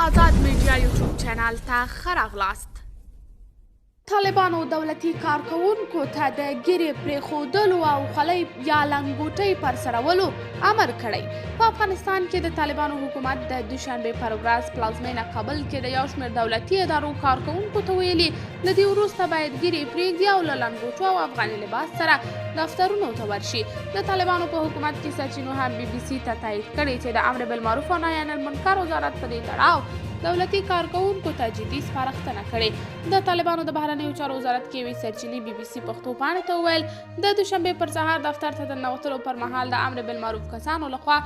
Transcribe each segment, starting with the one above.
آزاد میډیا یوټیوب چینل ته ښه راغلاست. طالبانو دولتي کارکوونکو ته د ګیرې پرېښودلو او خولۍ یا لنګوټۍ پر سرولو امر کړی. په افغانستان کې د طالبانو حکومت د دوشنبې پر ورځ پلازمینه کابل کې د یو شمېر دولتي ادارو کارکوونکو ته ویلي له دې وروسته باید ګیرې پرېږدي او له لنګوټو او افغاني لباس سره دفترونو ته ورشي. د طالبانو په حکومت کې سرچینو هم بي بي سي ته تایید کړی چې د امر بالمعروف او نهي عن المنکر وزارت په دې تړاو دولتي کارکوونکو ته جدي سپارښتنه کړې. د طالبانو د بهرنیو چارو وزارت کې یوې سرچینې بي بي سي پښتو پاڼې ته وویل د دوشنبې پر سهار دفتر ته د ننوتلو پر مهال د امر بالمعروف کسانو لخوا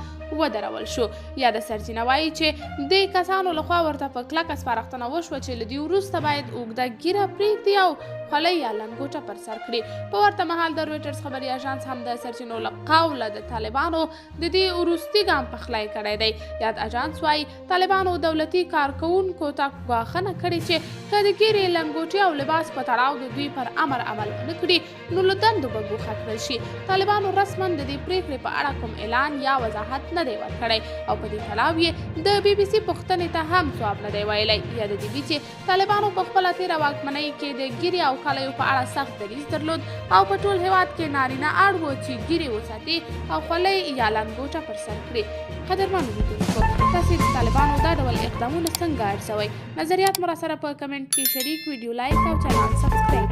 ودرول شو. یاده سرچینه وایي چې دې کسانو لخوا ورته په کلکه سپارښتنه وشوه چې له دې وروسته باید اوږده ږیره پرېږدي او خولۍ یا لنګوټه پر سر کړي. په ورته مهال د رویټرز خبري اژانس هم د سرچینو له قوله د طالبانو د دې وروستي ګام پخلی کړی دی. یاد اژانس وایي طالبانو دولتي کارکوونکو ته ګواښنه کړې چې که د ګیرې لنګوټې او لباس په تړاو د دوی پر امر عمل ونه کړي نو له دندو به ګوښه کړل شي. طالبانو رسما د دې پرېکړې په اړه کوم اعلان یا وضاحت نه دی ورکړی او په دې تړاو یې د بي بي سي پوښتنې ته هم ځواب نه دی ویلی. یاد دې وي چې طالبانو په خپله تېره واکمنۍ کې د ګیرې او خولیو په اړه سخت دریځ درلود او په ټول هېواد کې نارینه اړ و چې ګیرې وساتي او خولۍ یا لنګوټه پر سر کړي. قدرمنو لیدونکو، تاسې د طالبانو دا ډول اقدامونه څنګه ارزوئ؟ نظریات مو راسره په کمنټ کې شریک، ویډیو لایک او چینل سبسکرایب